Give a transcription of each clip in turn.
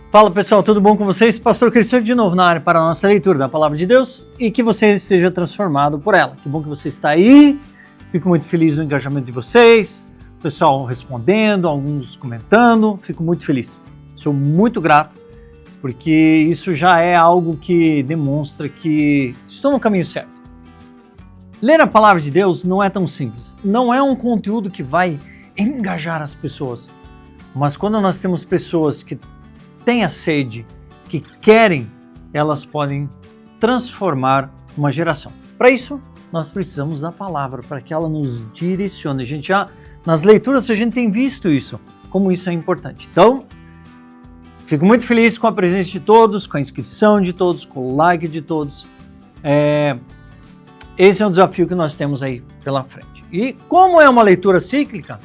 Fala pessoal, tudo bom com vocês? Pastor Cristiano de novo na área para a nossa leitura da Palavra de Deus e que você seja transformado por ela. Que bom que você está aí, fico muito feliz no engajamento de vocês, o pessoal respondendo, alguns comentando, fico muito feliz. Sou muito grato, porque isso já é algo que demonstra que estou no caminho certo. Ler a Palavra de Deus não é tão simples, não é um conteúdo que vai engajar as pessoas, mas quando nós temos pessoas que têm a sede, que querem, elas podem transformar uma geração. Para isso, nós precisamos da palavra, para que ela nos direcione. A gente já, nas leituras, a gente tem visto isso, como isso é importante. Então, fico muito feliz com a presença de todos, com a inscrição de todos, com o like de todos. Esse é um desafio que nós temos aí pela frente. E como é uma leitura cíclica,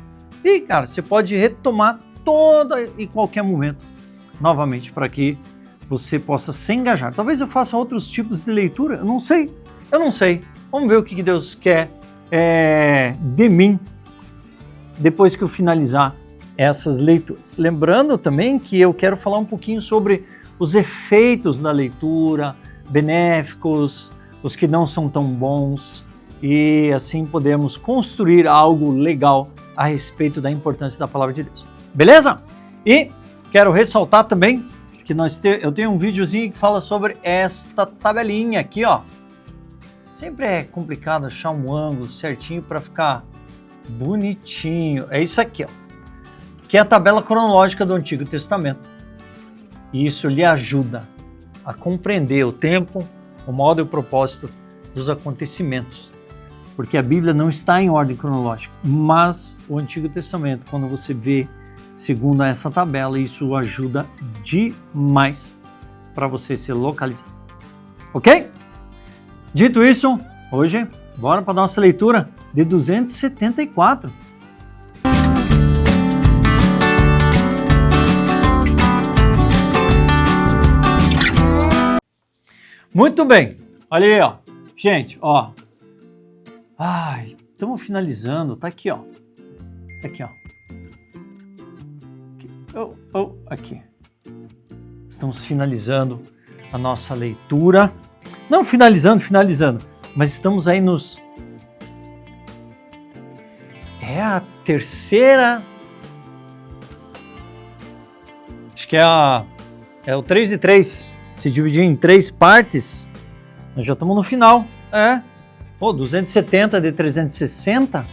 cara, você pode retomar toda e qualquer momento novamente, para que você possa se engajar. Talvez eu faça outros tipos de leitura, eu não sei. Vamos ver o que Deus quer de mim depois que eu finalizar essas leituras. Lembrando também que eu quero falar um pouquinho sobre os efeitos da leitura, benéficos, os que não são tão bons, e assim podemos construir algo legal a respeito da importância da Palavra de Deus. Beleza? E quero ressaltar também que eu tenho um videozinho que fala sobre esta tabelinha aqui, ó. Sempre é complicado achar um ângulo certinho para ficar bonitinho. É isso aqui, ó, que é a tabela cronológica do Antigo Testamento. E isso lhe ajuda a compreender o tempo, o modo e o propósito dos acontecimentos. Porque a Bíblia não está em ordem cronológica, mas o Antigo Testamento, quando você vê segundo essa tabela, isso ajuda demais para você se localizar. Ok? Dito isso, hoje, bora para a nossa leitura de 274. Muito bem, olha aí, ó. Gente, ó. Ai, estamos finalizando, tá aqui, ó. Tá aqui, ó. Aqui. Estamos finalizando a nossa leitura. Não finalizando, mas estamos aí é a terceira. Acho que é o 3 de 3. Se dividir em 3 partes, nós já estamos no final. 270 de 360.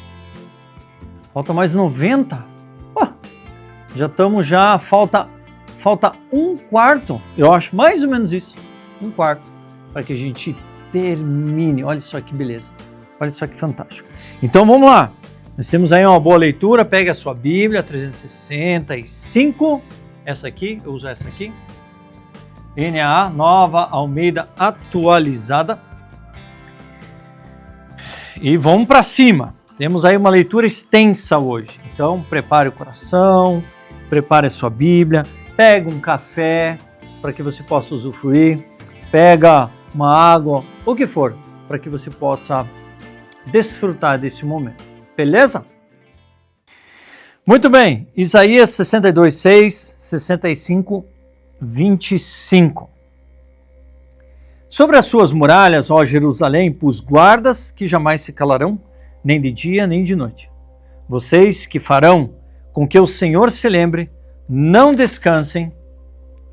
Falta mais 90. Falta um quarto, eu acho, mais ou menos isso, um quarto, para que a gente termine. Olha só que beleza, olha só que fantástico. Então vamos lá, nós temos aí uma boa leitura. Pegue a sua Bíblia, 365, essa aqui, eu uso essa aqui, NAA, Nova Almeida Atualizada, e vamos para cima. Temos aí uma leitura extensa hoje, então prepare o coração, prepare a sua Bíblia, pega um café para que você possa usufruir, pega uma água, o que for, para que você possa desfrutar desse momento, beleza? Muito bem, Isaías 62:6, 65:25. Sobre as suas muralhas, ó Jerusalém, pus guardas que jamais se calarão, nem de dia nem de noite. Vocês que farão com que o Senhor se lembre, não descansem,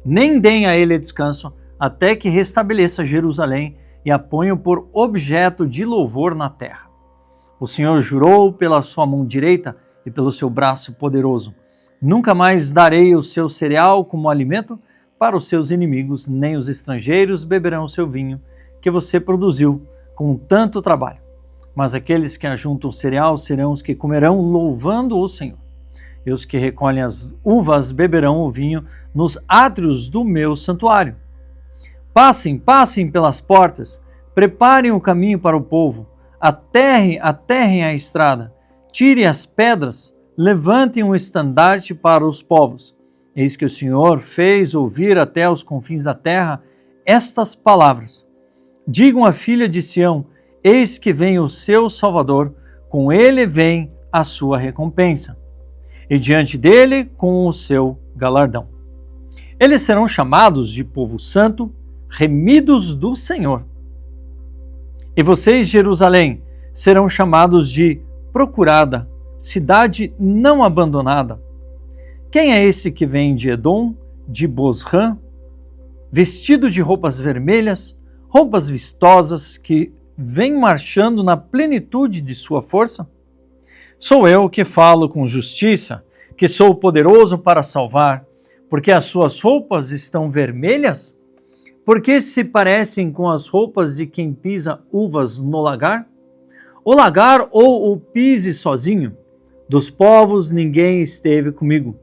nem deem a ele descanso, até que restabeleça Jerusalém e a ponham por objeto de louvor na terra. O Senhor jurou pela sua mão direita e pelo seu braço poderoso: nunca mais darei o seu cereal como alimento para os seus inimigos, nem os estrangeiros beberão o seu vinho que você produziu com tanto trabalho. Mas aqueles que ajuntam cereal serão os que comerão louvando o Senhor. E os que recolhem as uvas beberão o vinho nos átrios do meu santuário. Passem pelas portas, preparem o caminho para o povo, aterrem a estrada, tirem as pedras, levantem um estandarte para os povos. Eis que o Senhor fez ouvir até os confins da terra estas palavras. Digam à filha de Sião: eis que vem o seu Salvador, com ele vem a sua recompensa, e diante dele com o seu galardão. Eles serão chamados de povo santo, remidos do Senhor. E vocês, Jerusalém, serão chamados de procurada, cidade não abandonada. Quem é esse que vem de Edom, de Bosrã, vestido de roupas vermelhas, roupas vistosas, que vem marchando na plenitude de sua força? Sou eu que falo com justiça, que sou poderoso para salvar, porque as suas roupas estão vermelhas? Porque se parecem com as roupas de quem pisa uvas no lagar? O lagar ou o pise sozinho? Dos povos ninguém esteve comigo.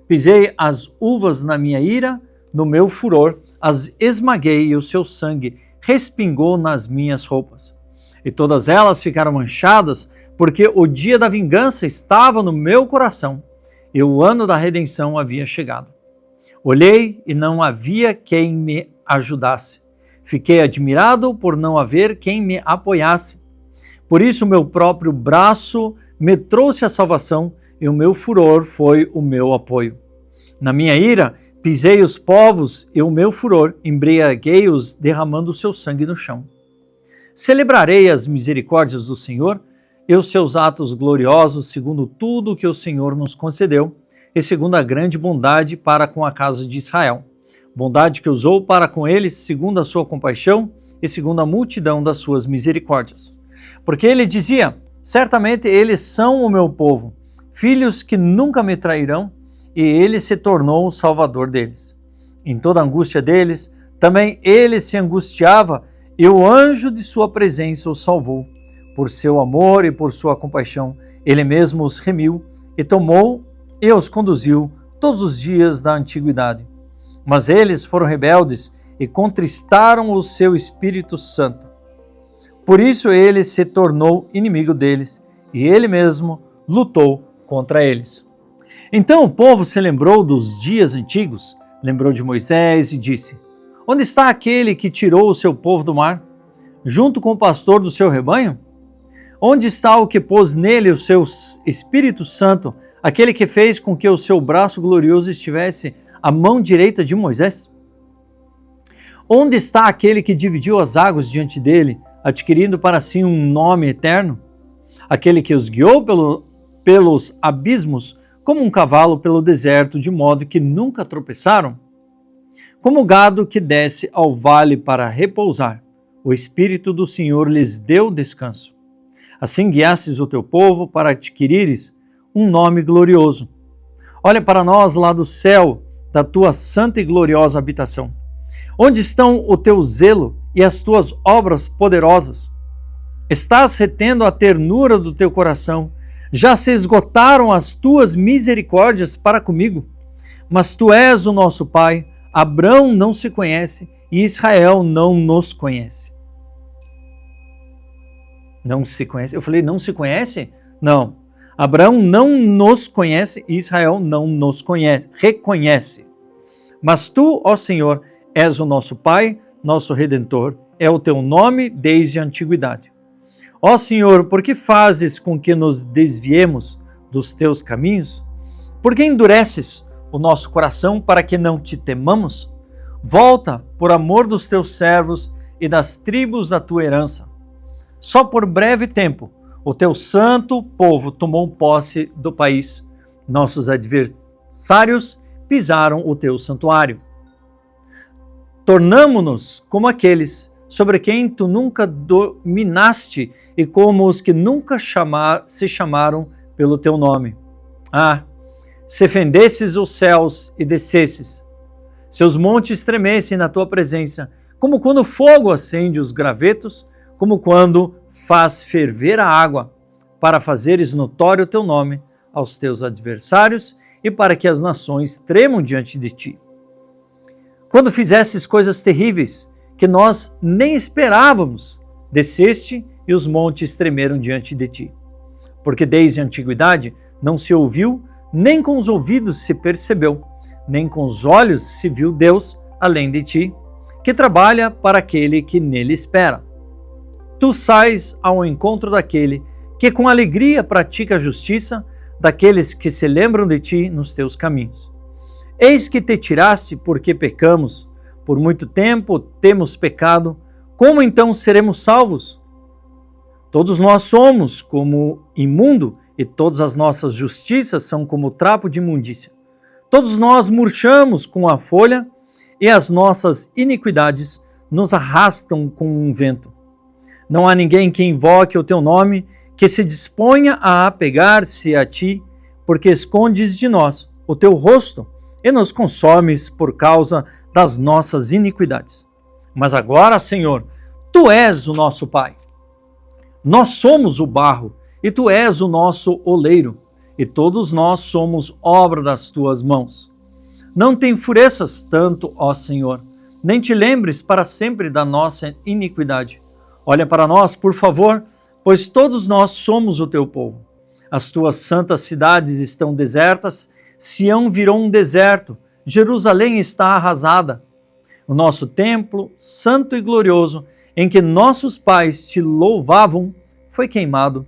Pisei as uvas na minha ira, no meu furor, as esmaguei e o seu sangue respingou nas minhas roupas. E todas elas ficaram manchadas, porque o dia da vingança estava no meu coração, e o ano da redenção havia chegado. Olhei e não havia quem me ajudasse. Fiquei admirado por não haver quem me apoiasse. Por isso o meu próprio braço me trouxe a salvação, e o meu furor foi o meu apoio. Na minha ira, pisei os povos, e o meu furor embriaguei-os, derramando o seu sangue no chão. Celebrarei as misericórdias do Senhor e os seus atos gloriosos, segundo tudo o que o Senhor nos concedeu, e segundo a grande bondade para com a casa de Israel. Bondade que usou para com eles, segundo a sua compaixão e segundo a multidão das suas misericórdias. Porque ele dizia: certamente eles são o meu povo, filhos que nunca me trairão, e ele se tornou o salvador deles. Em toda a angústia deles, também ele se angustiava, e o anjo de sua presença os salvou. Por seu amor e por sua compaixão, ele mesmo os remiu e tomou e os conduziu todos os dias da antiguidade. Mas eles foram rebeldes e contristaram o seu Espírito Santo. Por isso ele se tornou inimigo deles, e ele mesmo lutou contra eles. Então o povo se lembrou dos dias antigos, lembrou de Moisés e disse: onde está aquele que tirou o seu povo do mar, junto com o pastor do seu rebanho? Onde está o que pôs nele o seu Espírito Santo, aquele que fez com que o seu braço glorioso estivesse à mão direita de Moisés? Onde está aquele que dividiu as águas diante dele, adquirindo para si um nome eterno? Aquele que os guiou pelos abismos, como um cavalo pelo deserto, de modo que nunca tropeçaram? Como o gado que desce ao vale para repousar, o Espírito do Senhor lhes deu descanso. Assim guiastes o teu povo para adquirires um nome glorioso. Olha para nós lá do céu, da tua santa e gloriosa habitação. Onde estão o teu zelo e as tuas obras poderosas? Estás retendo a ternura do teu coração. Já se esgotaram as tuas misericórdias para comigo. Mas tu és o nosso Pai. Abrão não se conhece e Israel não nos conhece. Não se conhece? Eu falei, não se conhece? Não. Abraão não nos conhece e Israel não nos conhece, reconhece. Mas tu, ó Senhor, és o nosso Pai, nosso Redentor, é o teu nome desde a antiguidade. Ó Senhor, por que fazes com que nos desviemos dos teus caminhos? Por que endureces o nosso coração para que não te temamos? Volta, por amor dos teus servos e das tribos da tua herança. Só por breve tempo, o teu santo povo tomou posse do país. Nossos adversários pisaram o teu santuário. Tornamo-nos como aqueles sobre quem tu nunca dominaste e como os que nunca se chamaram pelo teu nome. Ah, se fendesses os céus e descesses, se os montes tremessem na tua presença, como quando o fogo acende os gravetos, como quando faz ferver a água, para fazeres notório o teu nome aos teus adversários e para que as nações tremam diante de ti. Quando fizesses coisas terríveis que nós nem esperávamos, desceste e os montes tremeram diante de ti. Porque desde a antiguidade não se ouviu, nem com os ouvidos se percebeu, nem com os olhos se viu Deus além de ti, que trabalha para aquele que nele espera. Tu sais ao encontro daquele que com alegria pratica a justiça, daqueles que se lembram de ti nos teus caminhos. Eis que te tiraste porque pecamos. Por muito tempo temos pecado. Como então seremos salvos? Todos nós somos como imundo e todas as nossas justiças são como trapo de imundícia. Todos nós murchamos com a folha e as nossas iniquidades nos arrastam com um vento. Não há ninguém que invoque o teu nome, que se disponha a apegar-se a ti, porque escondes de nós o teu rosto e nos consomes por causa das nossas iniquidades. Mas agora, Senhor, tu és o nosso Pai. Nós somos o barro e tu és o nosso oleiro, e todos nós somos obra das tuas mãos. Não te enfureças tanto, ó Senhor, nem te lembres para sempre da nossa iniquidade. Olha para nós, por favor, pois todos nós somos o teu povo. As tuas santas cidades estão desertas, Sião virou um deserto, Jerusalém está arrasada. O nosso templo, santo e glorioso, em que nossos pais te louvavam, foi queimado.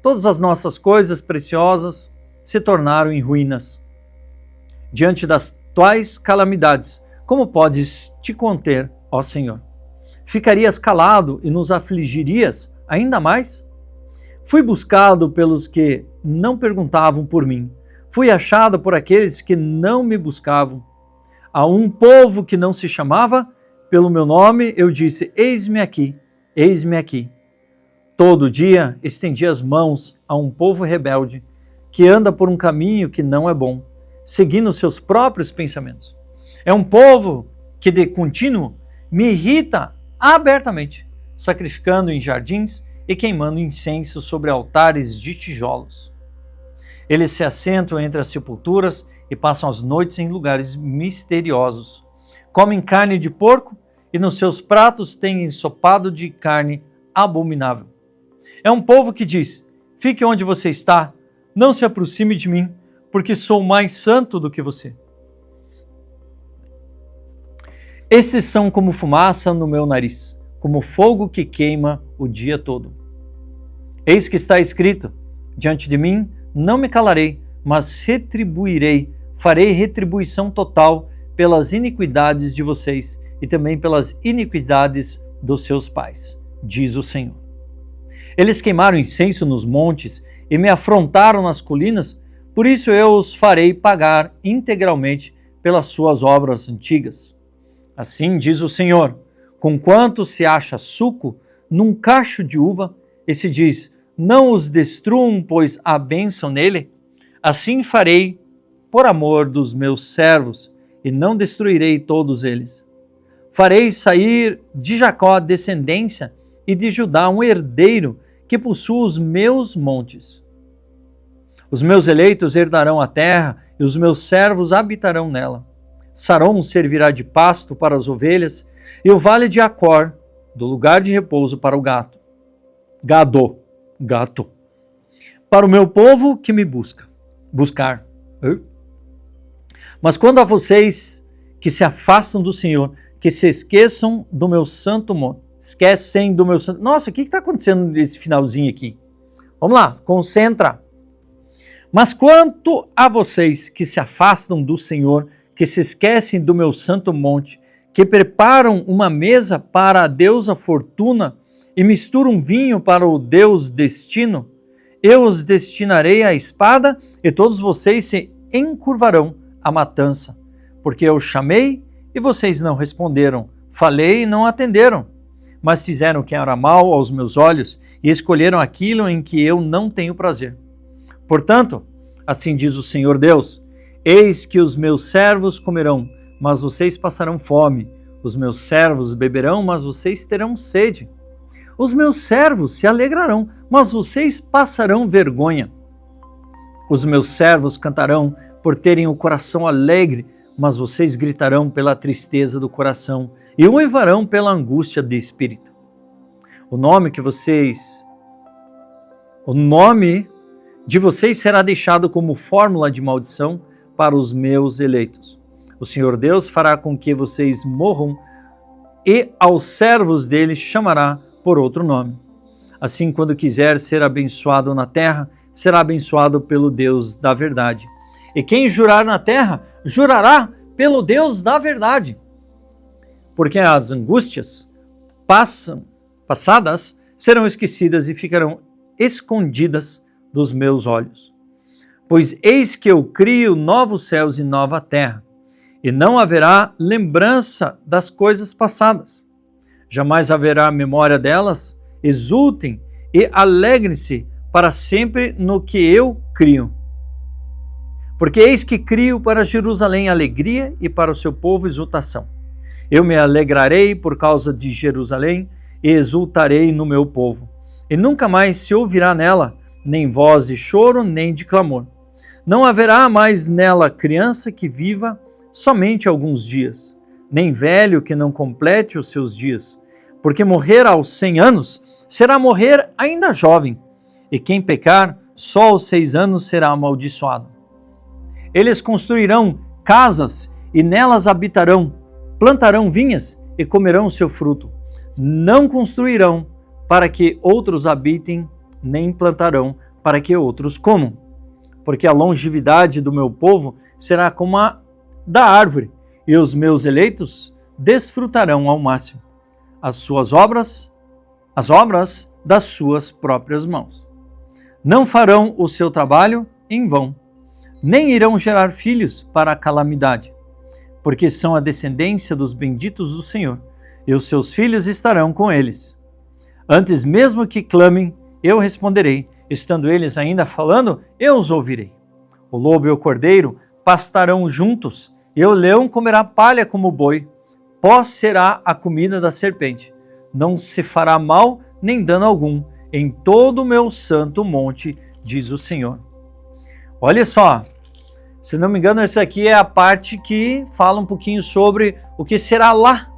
Todas as nossas coisas preciosas se tornaram em ruínas. Diante das tuas calamidades, como podes te conter, ó Senhor? Ficarias calado e nos afligirias ainda mais? Fui buscado pelos que não perguntavam por mim. Fui achado por aqueles que não me buscavam. A um povo que não se chamava pelo meu nome, eu disse: eis-me aqui, eis-me aqui. Todo dia estendi as mãos a um povo rebelde que anda por um caminho que não é bom, seguindo seus próprios pensamentos. É um povo que de contínuo me irrita abertamente, sacrificando em jardins e queimando incenso sobre altares de tijolos. Eles se assentam entre as sepulturas e passam as noites em lugares misteriosos. Comem carne de porco e nos seus pratos têm ensopado de carne abominável. É um povo que diz: fique onde você está, não se aproxime de mim, porque sou mais santo do que você. Estes são como fumaça no meu nariz, como fogo que queima o dia todo. Eis que está escrito: diante de mim não me calarei, mas retribuirei, farei retribuição total pelas iniquidades de vocês e também pelas iniquidades dos seus pais, diz o Senhor. Eles queimaram incenso nos montes e me afrontaram nas colinas, por isso eu os farei pagar integralmente pelas suas obras antigas. Assim diz o Senhor: conquanto se acha suco num cacho de uva, e se diz: não os destruam, pois há bênção nele, assim farei por amor dos meus servos, e não destruirei todos eles. Farei sair de Jacó descendência e de Judá um herdeiro que possua os meus montes. Os meus eleitos herdarão a terra e os meus servos habitarão nela. Sarom servirá de pasto para as ovelhas e o vale de Acor, do lugar de repouso para o gato. Gato. Para o meu povo que me buscar. Mas quando a vocês que se afastam do Senhor, que se esquecem do meu santo monte. Nossa, o que está acontecendo nesse finalzinho aqui? Vamos lá, concentra. Mas quanto a vocês que se afastam do Senhor, que se esquecem do meu santo monte, que preparam uma mesa para a deusa Fortuna e misturam vinho para o deus Destino, eu os destinarei à espada e todos vocês se encurvarão à matança, porque eu chamei e vocês não responderam, falei e não atenderam, mas fizeram o que era mal aos meus olhos e escolheram aquilo em que eu não tenho prazer. Portanto, assim diz o Senhor Deus: eis que os meus servos comerão, mas vocês passarão fome. Os meus servos beberão, mas vocês terão sede. Os meus servos se alegrarão, mas vocês passarão vergonha. Os meus servos cantarão por terem o coração alegre, mas vocês gritarão pela tristeza do coração e uivarão pela angústia de espírito. O nome de vocês será deixado como fórmula de maldição para os meus eleitos. O Senhor Deus fará com que vocês morram e aos servos dele chamará por outro nome. Assim, quando quiser ser abençoado na terra, será abençoado pelo Deus da verdade. E quem jurar na terra jurará pelo Deus da verdade, porque as angústias passadas serão esquecidas e ficarão escondidas dos meus olhos. Pois eis que eu crio novos céus e nova terra, e não haverá lembrança das coisas passadas. Jamais haverá memória delas. Exultem e alegrem-se para sempre no que eu crio. Porque eis que crio para Jerusalém alegria e para o seu povo exultação. Eu me alegrarei por causa de Jerusalém e exultarei no meu povo. E nunca mais se ouvirá nela nem voz de choro, nem de clamor. Não haverá mais nela criança que viva somente alguns dias, nem velho que não complete os seus dias. Porque morrer aos 100 anos será morrer ainda jovem, e quem pecar só aos 6 anos será amaldiçoado. Eles construirão casas e nelas habitarão, plantarão vinhas e comerão o seu fruto. Não construirão para que outros habitem, nem plantarão para que outros comam. Porque a longevidade do meu povo será como a da árvore, e os meus eleitos desfrutarão ao máximo as obras das suas próprias mãos. Não farão o seu trabalho em vão, nem irão gerar filhos para a calamidade, porque são a descendência dos benditos do Senhor, e os seus filhos estarão com eles. Antes mesmo que clamem, eu responderei, estando eles ainda falando, eu os ouvirei. O lobo e o cordeiro pastarão juntos, e o leão comerá palha como o boi. Pó será a comida da serpente. Não se fará mal nem dano algum em todo o meu santo monte, diz o Senhor. Olha só, se não me engano, essa aqui é a parte que fala um pouquinho sobre o que será lá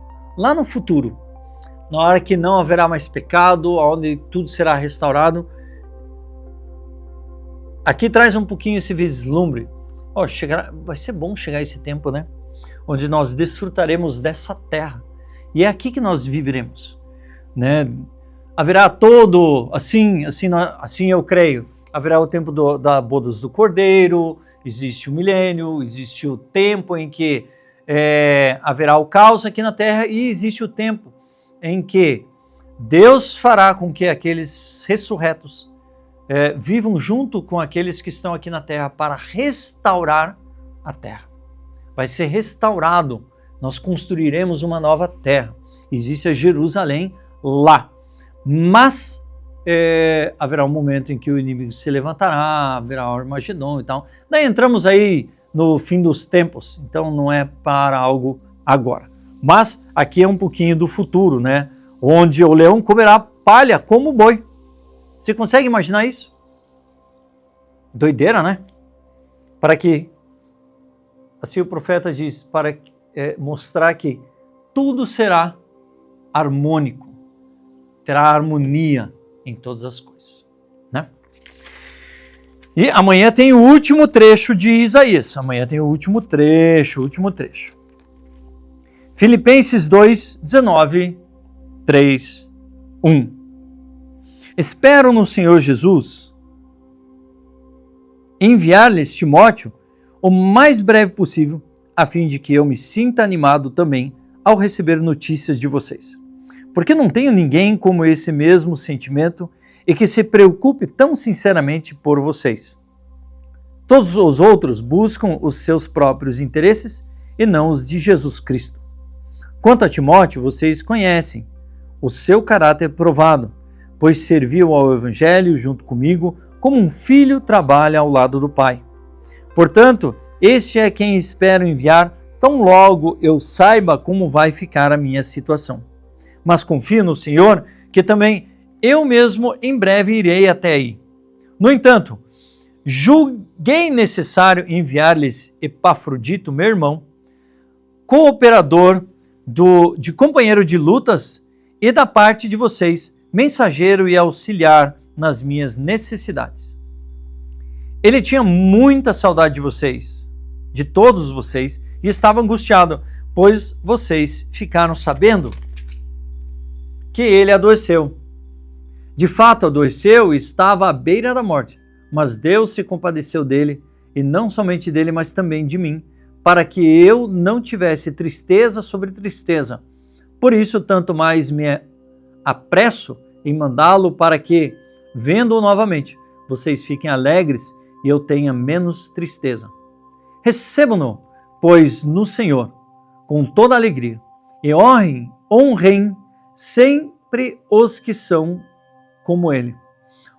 no futuro. Na hora que não haverá mais pecado, onde tudo será restaurado. Aqui traz um pouquinho esse vislumbre. Vai ser bom chegar esse tempo, né? Onde nós desfrutaremos dessa terra. E é aqui que nós viveremos, né? Haverá todo, assim eu creio, haverá o tempo da bodas do Cordeiro, existe o milênio, existe o tempo em que haverá o caos aqui na terra, e existe o tempo em que Deus fará com que aqueles ressurretos vivam junto com aqueles que estão aqui na terra para restaurar a terra. Vai ser restaurado, nós construiremos uma nova terra. Existe a Jerusalém lá, mas haverá um momento em que o inimigo se levantará, haverá o Armagedon e tal. Daí entramos aí no fim dos tempos, então não é para algo agora. Mas aqui é um pouquinho do futuro, né? Onde o leão comerá palha como o boi. Você consegue imaginar isso? Doideira, né? Para que, assim o profeta diz, para mostrar que tudo será harmônico, terá harmonia em todas as coisas, né? E amanhã tem o último trecho de Isaías. Amanhã tem o último trecho. Filipenses 2, 19, 3, 1. Espero no Senhor Jesus enviar-lhes Timóteo o mais breve possível, a fim de que eu me sinta animado também ao receber notícias de vocês. Porque não tenho ninguém com esse mesmo sentimento e que se preocupe tão sinceramente por vocês. Todos os outros buscam os seus próprios interesses e não os de Jesus Cristo. Quanto a Timóteo, vocês conhecem o seu caráter provado, pois serviu ao Evangelho junto comigo como um filho trabalha ao lado do pai. Portanto, este é quem espero enviar tão logo eu saiba como vai ficar a minha situação. Mas confio no Senhor que também eu mesmo em breve irei até aí. No entanto, julguei necessário enviar-lhes Epafrodito, meu irmão, cooperador de companheiro de lutas e da parte de vocês, mensageiro e auxiliar nas minhas necessidades. Ele tinha muita saudade de vocês, de todos vocês, e estava angustiado, pois vocês ficaram sabendo que ele adoeceu. De fato, adoeceu e estava à beira da morte, mas Deus se compadeceu dele, e não somente dele, mas também de mim, para que eu não tivesse tristeza sobre tristeza. Por isso, tanto mais me apresso em mandá-lo para que, vendo-o novamente, vocês fiquem alegres e eu tenha menos tristeza. Recebam-no, pois, no Senhor, com toda alegria, e honrem sempre os que são como ele.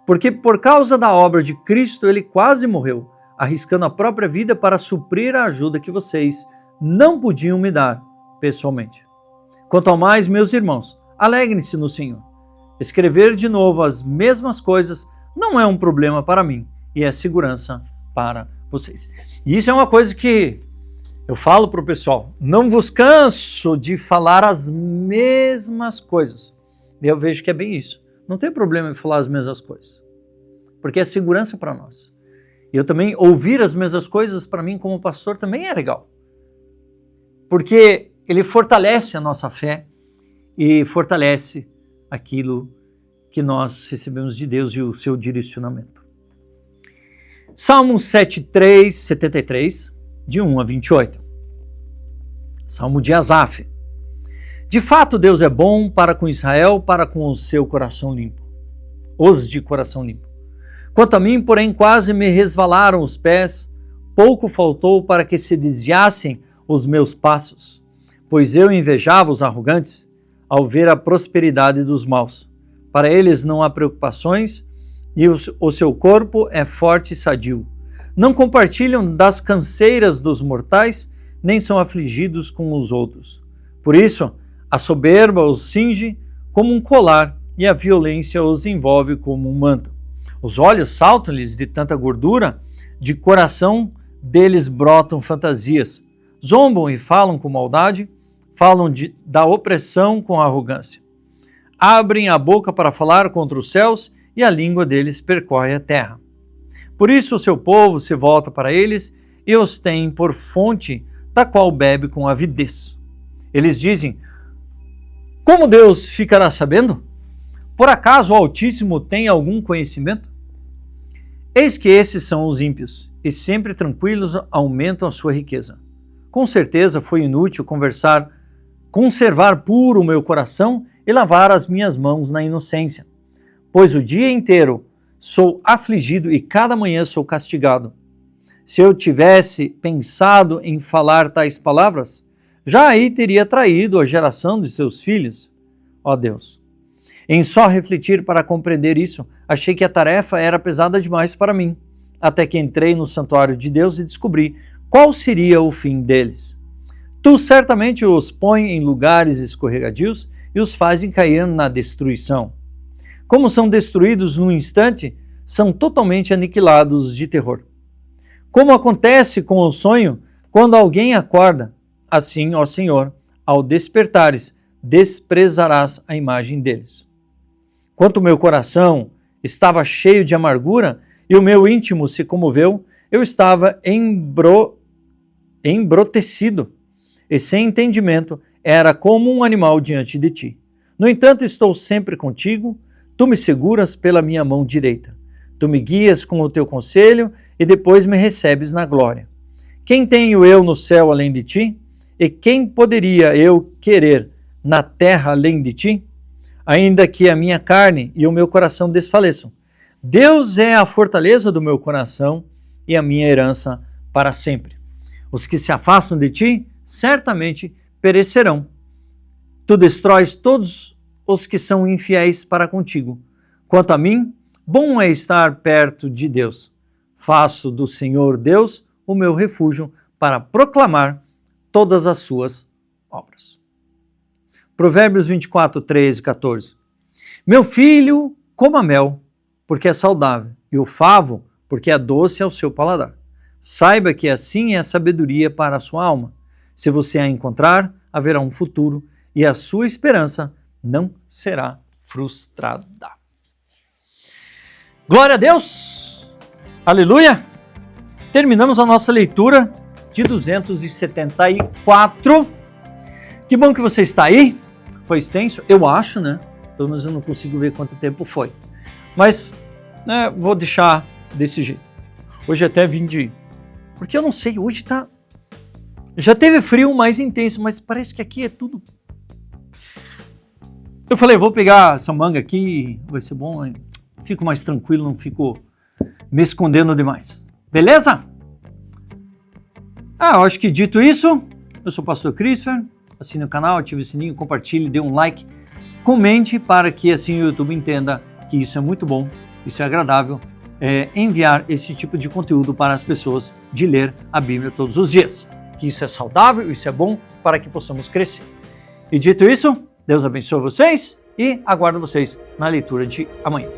Porque por causa da obra de Cristo, ele quase morreu, arriscando a própria vida para suprir a ajuda que vocês não podiam me dar pessoalmente. Quanto ao mais, meus irmãos, alegrem-se no Senhor. Escrever de novo as mesmas coisas não é um problema para mim e é segurança para vocês. E isso é uma coisa que eu falo para o pessoal, não vos canso de falar as mesmas coisas. E eu vejo que é bem isso. Não tem problema em falar as mesmas coisas, porque é segurança para nós. E eu também ouvir as mesmas coisas para mim como pastor também é legal, porque ele fortalece a nossa fé e fortalece aquilo que nós recebemos de Deus e o seu direcionamento. Salmo 73, de 1 a 28. Salmo de Asaf. De fato, Deus é bom para com Israel, para com o seu coração limpo. Os de coração limpo. Quanto a mim, porém, quase me resvalaram os pés, pouco faltou para que se desviassem os meus passos, pois eu invejava os arrogantes ao ver a prosperidade dos maus. Para eles não há preocupações e o seu corpo é forte e sadio. Não compartilham das canseiras dos mortais, nem são afligidos com os outros. Por isso, a soberba os cinge como um colar e a violência os envolve como um manto. Os olhos saltam-lhes de tanta gordura, de coração deles brotam fantasias. Zombam e falam com maldade, falam da opressão com arrogância. Abrem a boca para falar contra os céus e a língua deles percorre a terra. Por isso o seu povo se volta para eles e os tem por fonte da qual bebe com avidez. Eles dizem, como Deus ficará sabendo? Por acaso o Altíssimo tem algum conhecimento? Eis que esses são os ímpios, e sempre tranquilos aumentam a sua riqueza. Com certeza foi inútil conservar puro o meu coração e lavar as minhas mãos na inocência, pois o dia inteiro sou afligido e cada manhã sou castigado. Se eu tivesse pensado em falar tais palavras, já aí teria traído a geração de seus filhos. Ó Deus, em só refletir para compreender isso, achei que a tarefa era pesada demais para mim, até que entrei no santuário de Deus e descobri qual seria o fim deles. Tu certamente os põe em lugares escorregadios e os fazem cair na destruição. Como são destruídos num instante, são totalmente aniquilados de terror. Como acontece com o sonho quando alguém acorda, assim, ó Senhor, ao despertares, desprezarás a imagem deles. Quanto o meu coração estava cheio de amargura e o meu íntimo se comoveu, eu estava embrotecido e sem entendimento, era como um animal diante de ti. No entanto, estou sempre contigo, tu me seguras pela minha mão direita. Tu me guias com o teu conselho e depois me recebes na glória. Quem tenho eu no céu além de ti? E quem poderia eu querer na terra além de ti? Ainda que a minha carne e o meu coração desfaleçam, Deus é a fortaleza do meu coração e a minha herança para sempre. Os que se afastam de ti certamente perecerão. Tu destróis todos os que são infiéis para contigo. Quanto a mim, bom é estar perto de Deus. Faço do Senhor Deus o meu refúgio para proclamar todas as suas obras. Provérbios 24, 13 e 14. Meu filho, coma mel, porque é saudável, e o favo, porque é doce ao seu paladar. Saiba que assim é a sabedoria para a sua alma. Se você a encontrar, haverá um futuro, e a sua esperança não será frustrada. Glória a Deus! Aleluia! Terminamos a nossa leitura de 274. Que bom que você está aí. Foi extenso? Eu acho, né? Pelo menos eu não consigo ver quanto tempo foi. Mas, né, vou deixar desse jeito. Hoje até vim de... Porque eu não sei, hoje tá Já teve frio mais intenso, mas parece que aqui é tudo... Eu falei, vou pegar essa manga aqui, vai ser bom, hein? Fico mais tranquilo, não fico me escondendo demais. Beleza? Eu acho que dito isso, eu sou o Pastor Christopher, assine o canal, ative o sininho, compartilhe, dê um like, comente para que assim o YouTube entenda que isso é muito bom, isso é agradável, enviar esse tipo de conteúdo para as pessoas de ler a Bíblia todos os dias. Que isso é saudável, isso é bom para que possamos crescer. E dito isso, Deus abençoe vocês e aguardo vocês na leitura de amanhã.